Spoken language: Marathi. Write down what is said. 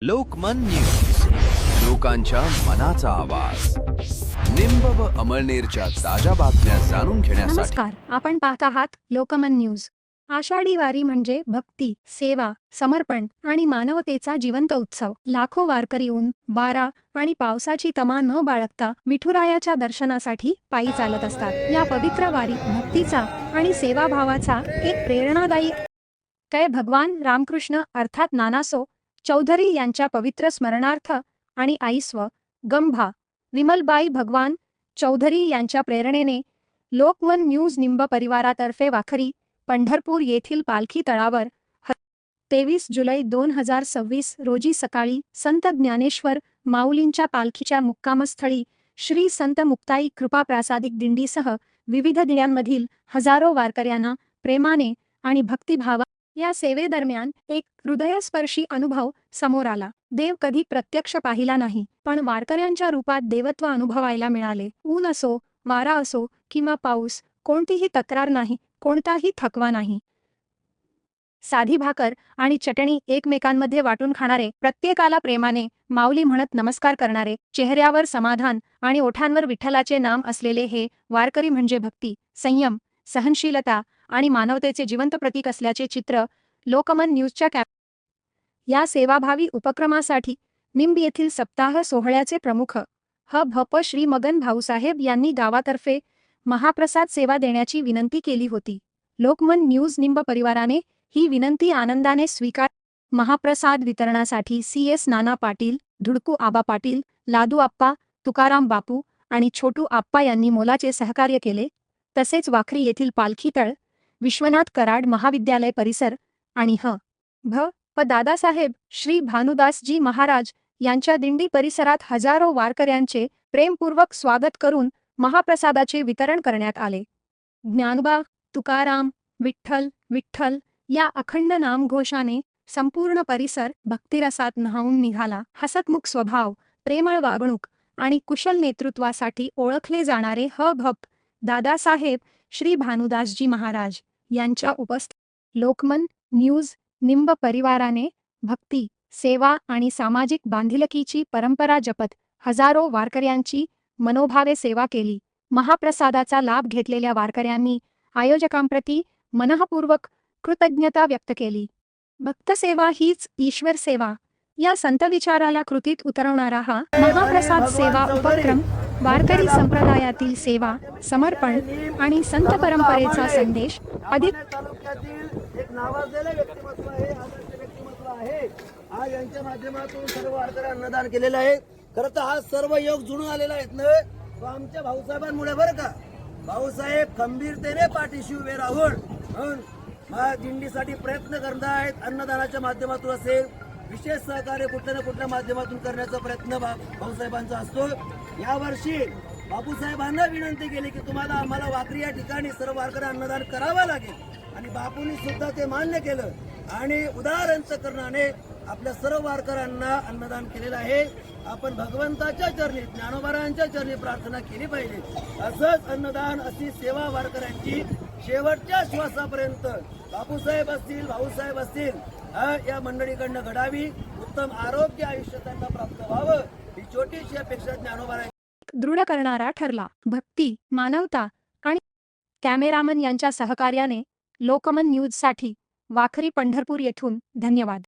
लोकमन न्यूज, लोकांच्या मनाचा आवाज. निंब व अमळनेरच्या ताज्या बातम्या जाणून घेण्यासाठी. नमस्कार, आपण पाहत आहात लोकमन न्यूज. आषाढी वारी म्हणजे भक्ती, सेवा, समर्पण आणि मानवतेचा जिवंत उत्सव. लाखो वारकरी ऊन, वारा आणि पावसाची तमा न बाळगता विठुरायाच्या दर्शनासाठी पायी चालत असतात. या पवित्र वारीत भक्तीचा आणि सेवाभावाचा एक प्रेरणादायी कै भगवान रामकृष्ण अर्थात नानासो चौधरी यांच्या पवित्र स्मरणार्थ आणि आई स्व. गंभा विमलबाई भगवान चौधरी यांच्या प्रेरणेने लोकवन न्यूज निंब परिवारातर्फे वाखरी पंढरपूर येथील पालखी तळावर 23 जुलै 2026 रोजी सकाळी संत ज्ञानेश्वर माऊलींच्या पालखीच्या मुक्कामस्थळी श्री संत मुक्ताई कृपा प्रासादिक दिंडीसह विविध दिंड्यांमधील हजारो वारकऱ्यांना प्रेमाने आणि भक्तिभावा या सेवेदरम्यान एक हृदयस्पर्शी अनुभव समोर आला. देव कधी प्रत्यक्ष पाहिला नाही, पण वारकऱ्यांच्या रूपात देवत्व अनुभवायला मिळाले. ऊन असो, वारा असो किंवा पाऊस, कोणतीही तक्रार नाही, कोणताही थकवा नाही. साधी भाकर आणि चटणी एकमेकांमध्ये वाटून खाणारे, प्रत्येकाला प्रेमाने माऊली म्हणत नमस्कार करणारे, चेहऱ्यावर समाधान आणि ओठांवर विठ्ठलाचे नाम असलेले हे वारकरी म्हणजे भक्ती, संयम, सहनशीलता आणि मानवतेचे जिवंत प्रतीक असल्याचे चित्र लोकमन न्यूजच्या या सेवाभावी उपक्रमासाठी निंब येथील सप्ताह सोहळ्याचे प्रमुख भप श्री मगन भाऊसाहेब यांनी गावातर्फे महाप्रसाद सेवा देण्याची विनंती केली होती. लोकमन न्यूज निंब परिवाराने ही विनंती आनंदाने स्वीकार. महाप्रसाद वितरणासाठी CS नाना पाटील, धुडकू आबा पाटील, लादू आप्पा, तुकाराम बापू आणि छोटू आप्पा यांनी मोलाचे सहकार्य केले. तसेच वाखरी येथील पालखी तळ, विश्वनाथ कराड महाविद्यालय परिसर आणि प दादासाहेब श्री भानुदासजी महाराज यांच्या दिंडी परिसरात हजारो वारकऱ्यांचे प्रेमपूर्वक स्वागत करून महाप्रसादाचे वितरण करण्यात आले. ज्ञानोबा, तुकाराम, विठ्ठल विठ्ठल या अखंड नामघोषाने संपूर्ण परिसर भक्तिरसात न्हाऊन निघाला. हसतमुख स्वभाव, प्रेमळ वागणूक आणि कुशल नेतृत्वासाठी ओळखले जाणारे भप दादासाहेब श्री भानुदासजी महाराज यांच्या उपस्थितीत लोकमन न्यूज निंब परिवाराने भक्ती, सेवा आणि सामाजिक बांधिलकीची परंपरा जपत हजारो वारकऱ्यांची मनोभावे सेवा केली. महाप्रसादाचा लाभ घेतलेल्या वारकऱ्यांनी आयोजकांप्रती मनःपूर्वक कृतज्ञता व्यक्त केली. भक्तसेवा हीच ईश्वर सेवा या संत विचाराला कृतीत उतरवणारा हा महाप्रसाद सेवा उपक्रम वारकरी संप्रदायातील सेवा, समर्पण आणि संत परंपरेचा संदेश अधिक एक नावाजलेलं व्यक्तिमत्व आहे, आदर्श व्यक्तिमत्व आहे. आज यांच्या माध्यमातून सर्व वारकऱ्यांना अन्नदान केलेलं आहे. खरं तर हा सर्व योग जुळून आलेला आहेत ना, तो आमच्या भाऊसाहेबांमुळे बरं का. भाऊसाहेब खंबीरतेने पाठीशी उभे राहून दिंडीसाठी प्रयत्न करत आहेत. अन्नदानाच्या माध्यमातून असेल, विशेष सहकार्य कुठल्या ना कुठल्या माध्यमातून करण्याचा प्रयत्न भाऊसाहेबांचा असतो. यावर्षी बापूसाहेबांना विनंती केली की तुम्हाला आम्हाला वाखरी या ठिकाणी सर्व वारकऱ्यांना अन्नदान करावं लागेल आणि बापूंनी सुद्धा ते मान्य केलं आणि उदार अंतकरणाने आपल्या सर्व वारकऱ्यांना अन्नदान केलेलं आहे. आपण भगवंताच्या चरणी, ज्ञानोबारायांच्या चरणी प्रार्थना केली पाहिजे. असंच अन्नदान, अशी सेवा वारकऱ्यांची शेवटच्या श्वासापर्यंत बापूसाहेब असतील, भाऊसाहेब असतील या मंडळीकडनं घडावी. उत्तम आरोग्य आयुष्य त्यांना प्राप्त व्हावं ही छोटीशी अपेक्षा ज्ञानोबाराय दृढ करणारा ठरला. भक्ती, मानवता आणि कॅमेरामन यांच्या सहकार्याने लोकमन न्यूजसाठी वाखरी पंढरपूर येथून धन्यवाद.